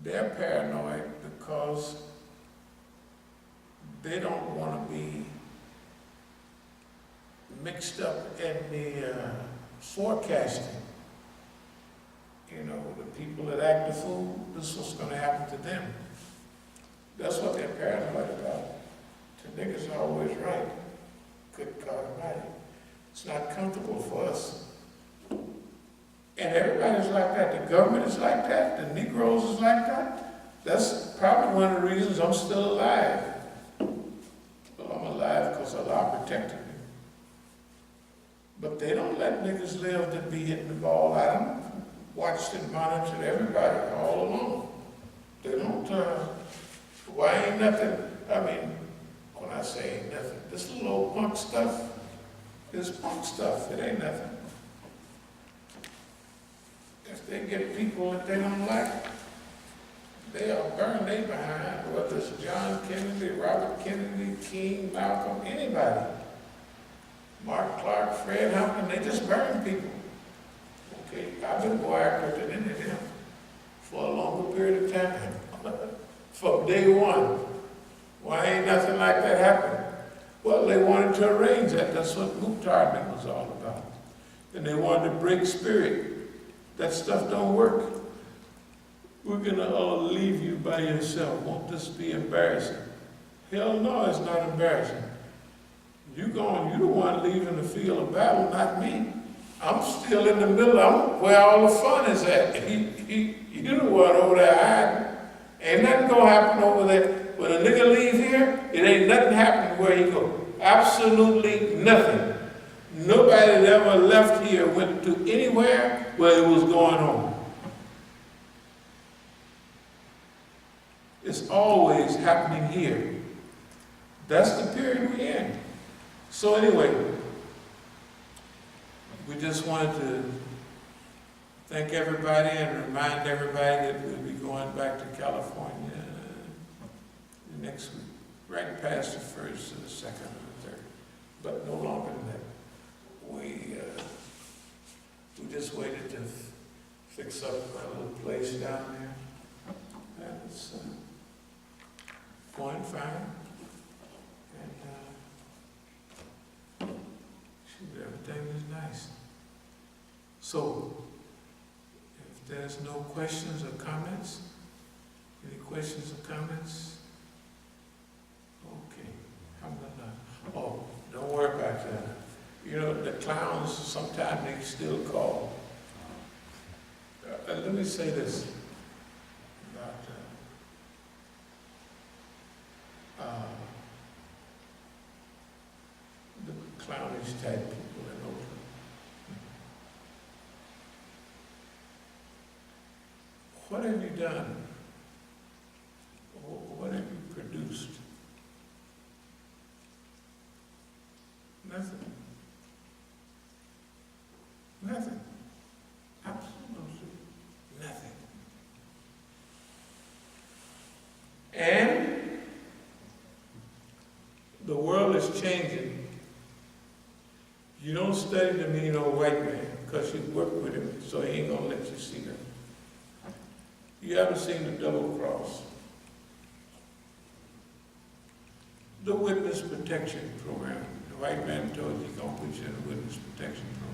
They're paranoid because they don't want to be mixed up in the forecasting. You know, the people that act the fool, this is what's going to happen to them. That's what they're paranoid about. The niggas are always right. Good God Almighty. It's not comfortable for us. And everybody's like that. The government is like that. The Negroes is like that. That's probably one of the reasons I'm still alive. Well, I'm alive because Allah protected me. But they don't let niggas live to be hitting the ball at them. Watched and monitored everybody all along. They don't, why ain't nothing, I mean, when I say ain't nothing, this little old punk stuff is punk stuff, it ain't nothing. If they get people that they don't like, they'll burn they behind, whether it's John Kennedy, Robert Kennedy, King, Malcolm, anybody. Mark Clark, Fred Hampton, they just burn people. Okay, I've been more accurate than any of them for a longer period of time. From day one. Why ain't nothing like that happen? Well, they wanted to arrange that. That's what Muqtarding was all about. And they wanted to break spirit. That stuff don't work. We're gonna all leave you by yourself. Won't this be embarrassing? Hell no, it's not embarrassing. You the one leaving the field of battle, not me. I'm still in the middle. I'm where all the fun is at. You the one over there hiding. Ain't nothing gonna happen over there. When a nigga leave here, it ain't nothing happening where he go. Absolutely nothing. Nobody that ever left here went to anywhere where it was going on. It's always happening here. That's the period we're in. So anyway, we just wanted to thank everybody and remind everybody that we'll be going back to California next week, right past the 1st to the 2nd and the 3rd, but no longer than that. We just waited to fix up a little place down there, and it's going fine, and everything is nice. So, if there's no questions or comments, any questions or comments? Okay, oh, don't worry about that. You know, the clowns, sometimes they still call. Let me say this about the clownish type people in Oakland. What have you done? What have you produced? Nothing. Nothing. Absolutely nothing. And the world is changing. You don't study to mean no white man because you work with him, so he ain't gonna let you see that. You haven't seen the double cross. The witness protection program. The white man told you he's gonna put you in a witness protection program.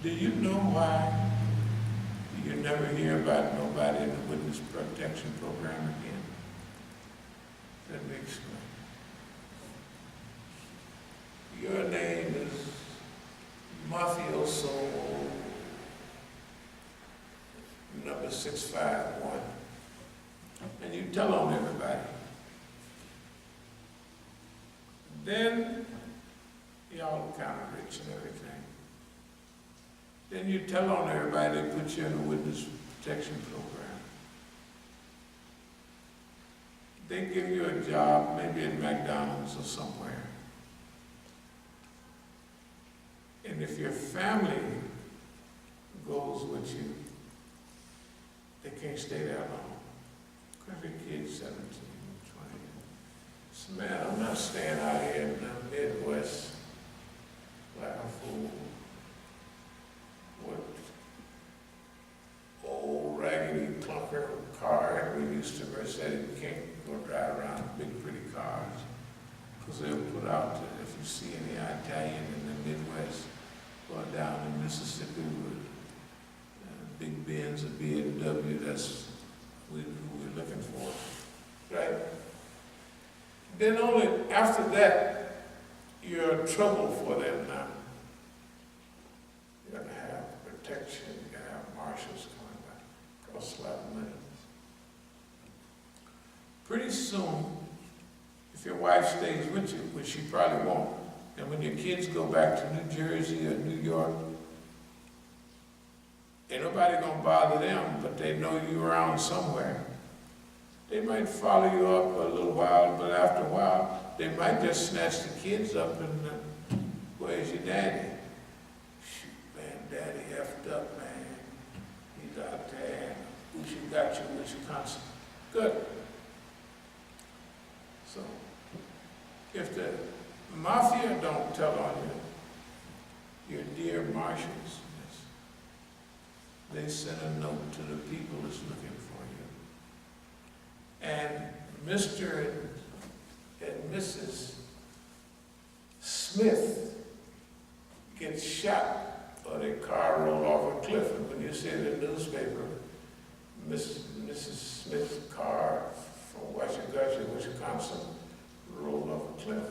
Do you know why you never hear about nobody in the witness protection program again? Let me explain. Your name is Mafioso number 651, and you tell on everybody. Then y'all kind of rich and everything. Then you tell on everybody, they put you in a witness protection program. They give you a job, maybe at McDonald's or somewhere. And if your family goes with you, they can't stay there long. Because your kid's 17, 20. So man, I'm not staying out here in the Midwest like a fool. What old used to Mercedes, you can't go drive around in big pretty cars. Because they'll put out, if you see any Italian in the Midwest or down in Mississippi with big Benz or BMW, that's who we're looking for, right? Then only after that, you're in trouble for them now. You're gonna have protection, you're gonna have marshals coming back, costs a lot of money. Pretty soon, if your wife stays with you, which she probably won't, and when your kids go back to New Jersey or New York, ain't nobody gonna bother them, but they know you around somewhere. They might follow you up a little while, but after a while, they might just snatch the kids up and, where's your daddy? Shoot, man, daddy effed up, man. He's out there. Who she got you? Who's your constant? Good. So, if the mafia don't tell on you, your dear marshals, they send a note to the people that's looking for you. And Mr. and Mrs. Smith gets shot or their car rolled off a cliff. And when you see it in the newspaper, Mrs. Smith's car from Wisconsin, rolled off a cliff.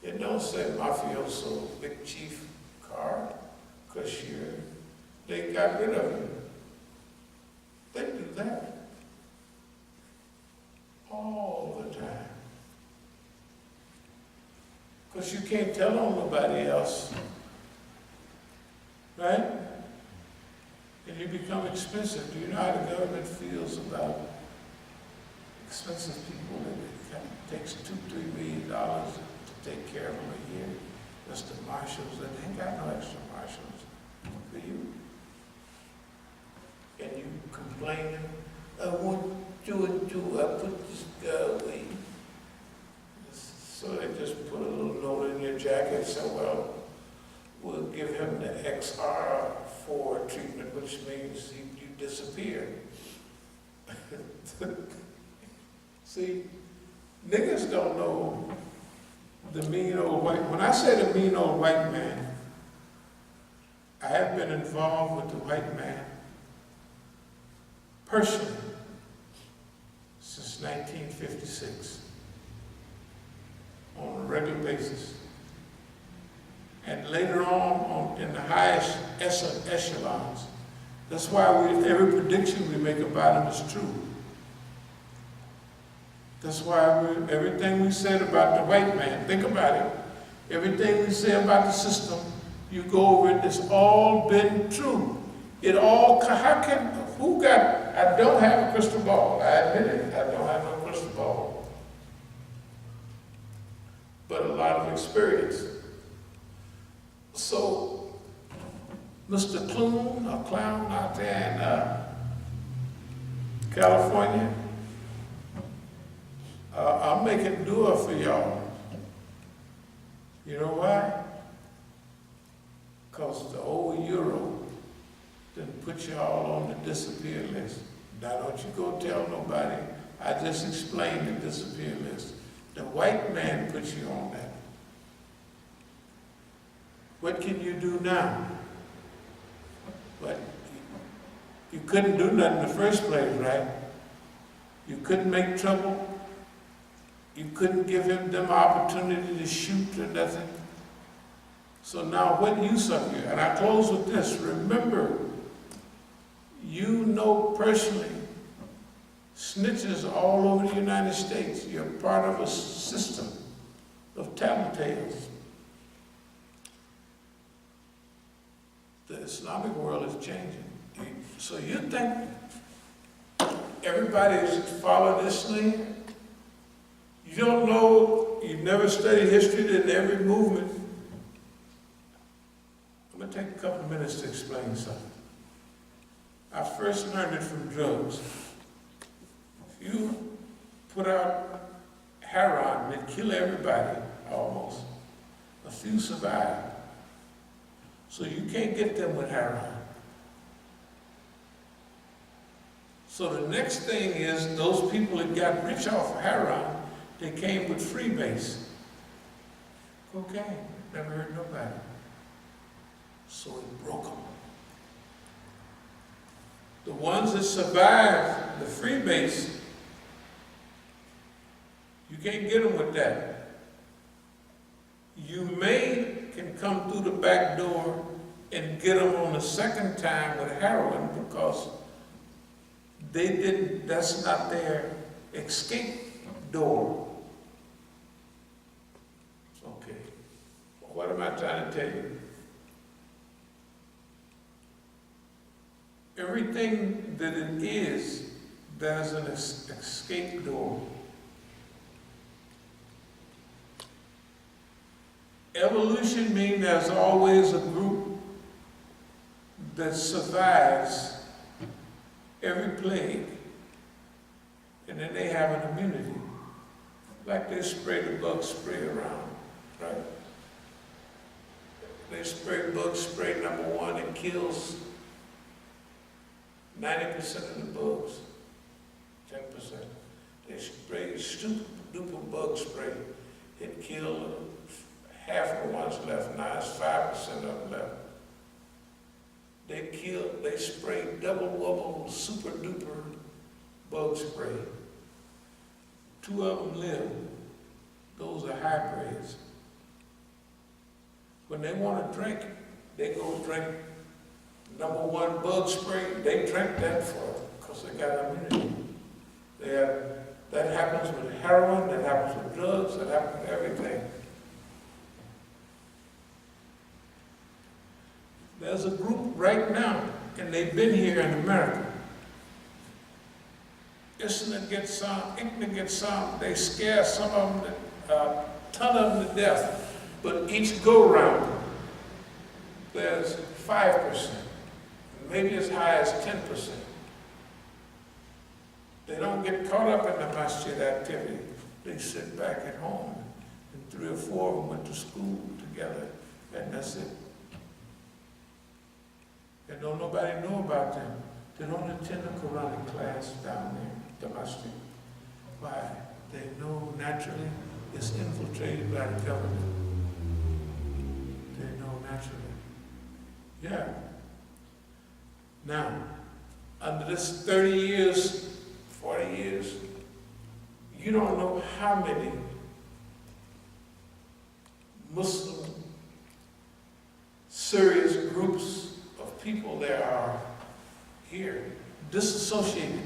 It don't say mafioso, big chief car, cashier. They got rid of you. They do that all the time. Because you can't tell on nobody else, right? And you become expensive. Do you know how the government feels about expensive people? It takes $2-3 million to take care of them a year. That's the marshals, and they ain't got no extra marshals for you. And you complaining, I want to do, I put this guy away. So they just put a little note in your jacket, so well, we'll give him the XR4 treatment, which means you disappear. See, niggas don't know the mean old white, when I say the mean old white man, I have been involved with the white man personally since 1956 on a regular basis. And later on in the highest echelons. That's why every prediction we make about him is true. That's why everything we said about the white man, think about it. Everything we say about the system, you go over it, it's all been true. It all, I don't have a crystal ball. I admit it, I don't have no crystal ball. But a lot of experience. So, Mr. Clown out there in California, I'm making dua for y'all. You know why? Because the old Euro didn't put y'all on the disappear list. Now don't you go tell nobody. I just explained the disappear list. The white man put you on that. What can you do now? But you couldn't do nothing in the first place, right? You couldn't make trouble. You couldn't give him them opportunity to shoot or nothing. So now what use of you? And I close with this. Remember, you know personally, snitches all over the United States. You're part of a system of tattletales. The Islamic world is changing. So you think everybody should follow this thing? You don't know, you've never studied history, that every movement. I'm going to take a couple of minutes to explain something. I first learned it from drugs. If you put out heroin, it kill everybody, almost. A few survive. So you can't get them with heroin. So the next thing is those people that got rich off of heroin, they came with freebase. Cocaine, never hurt nobody. So it broke them. The ones that survived the freebase, you can't get them with that. You can come through the back door and get them on the second time with heroin because that's not their escape door. Okay, what am I trying to tell you? Everything that it is, there's an escape door. Evolution means there's always a group that survives every plague, and then they have an immunity. Like they spray the bug spray around, right? They spray bug spray #1, it kills 90% of the bugs, 10%. They spray stupid duper bug spray, it killed half of the ones left, now it's 5% of them left. They spray double wubble super duper bug spray. 2 of them live. Those are hybrids. When they want to drink, they go drink #1 bug spray. They drink that because they got immunity. That happens with heroin, that happens with drugs, that happens with everything. There's a group right now, and they've been here in America. Ignorant gets some, they scare some of them, a ton of them to death. But each go-round, there's 5%, maybe as high as 10%. They don't get caught up in the Masjid activity. They sit back at home, and 3 or 4 of them went to school together, and that's it. And don't nobody know about them. They don't attend a Quranic class down there, the Masjid. Why? They know naturally it's infiltrated by the government. They know naturally. Yeah. Now, under this 30 years, 40 years, you don't know how many Muslim serious groups of people there are here, disassociated.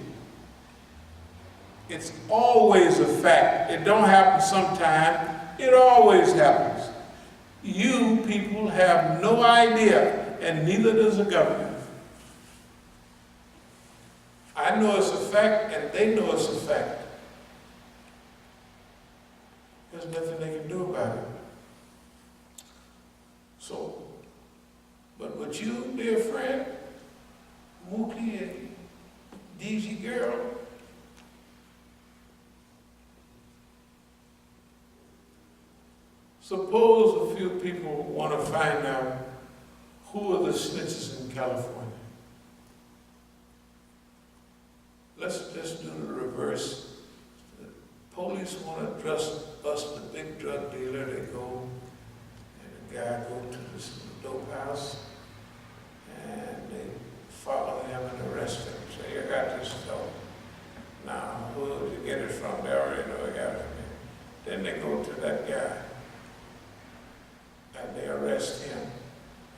It's always a fact. It don't happen sometime. It always happens. You people have no idea, and neither does the government. I know it's a fact, and they know it's a fact. There's nothing they can do about it. So, but with you, dear friend, Mookie and DG girl, suppose a few people want to find out who are the snitches in California. Let's just do the reverse. The police want to bust the big drug dealer. They go, and the guy go to this dope house, and they follow him and arrest him. Say, you got this dope. Now, who did you get it from? They already know I got it from him. Then they go to that guy, and they arrest him,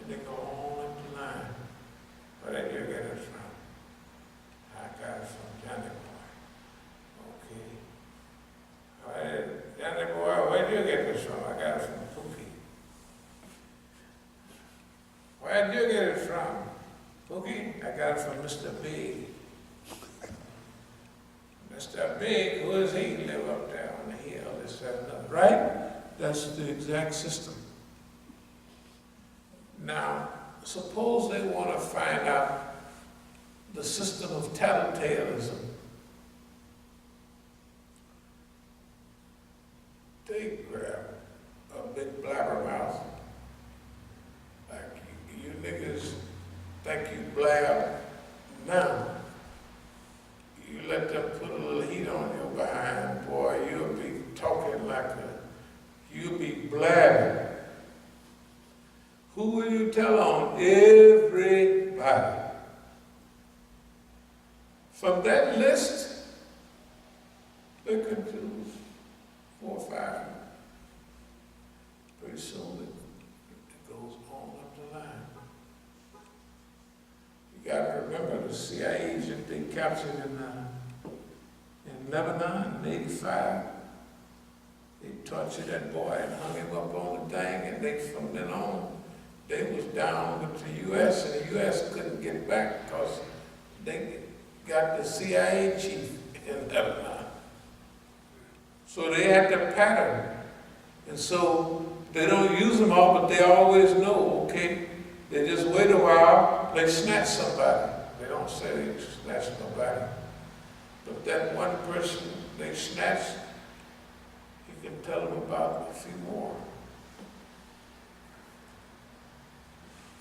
and they go on up the line. Where did you get it from? I got it from Johnny Boy. Okay. All right, Johnny Boy, where did you get this from? I got it from Pookie. Where did you get it from? Pookie, I got it from Mr. Big. Mr. Big, who is he? Live up there on the hill, this, that, and that. Right? That's the exact system. Now, suppose they want to find out the system of tattletaleism. They grab a big blabbermouth, like you niggas think you blab now. you let them put a little heat on your behind, boy, you'll be talking you'll be blabbing. Who will you tell on? Everybody. From that list, they can choose 4 or 5. Pretty soon it goes on up the line. You got to remember the CIA agent they captured in Lebanon in '85. They tortured that boy and hung him up on the thing, and from then on, they was down with the U.S., and the U.S. couldn't get back because they got the CIA chief in Lebanon. So they had the pattern. And so they don't use them all, but they always know, okay, they just wait a while, they snatch somebody. They don't say they snatch nobody. But that one person they snatch, you can tell them about a few more.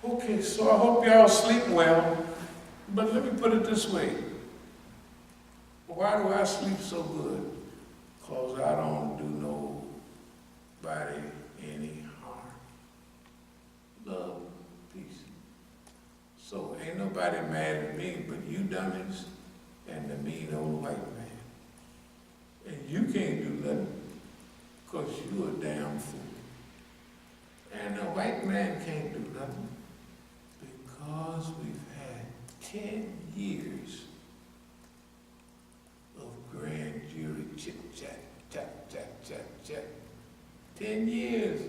Okay, so I hope y'all sleep well, but let me put it this way. Why do I sleep so good? Because I don't do nobody any harm. Love, peace. So ain't nobody mad at me but you dummies and the mean old white man. And you can't do nothing because you a damn fool. And the white man can't do nothing because we've had 10 years of grand jury chit-chat, chat. 10 years.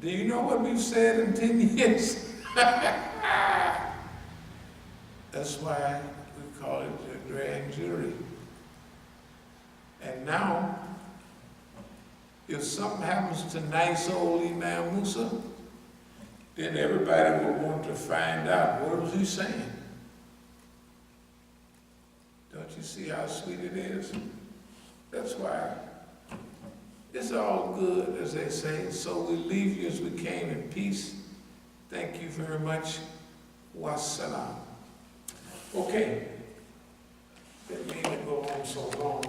Do you know what we've said in 10 years? That's why we call it the grand jury. And now, if something happens to nice old Imam Musa, then everybody will want to find out what was he saying. Don't you see how sweet it is? That's why it's all good, as they say. So we leave you as we came in peace. Thank you very much. Wassalam. Okay. Didn't mean to go on so long.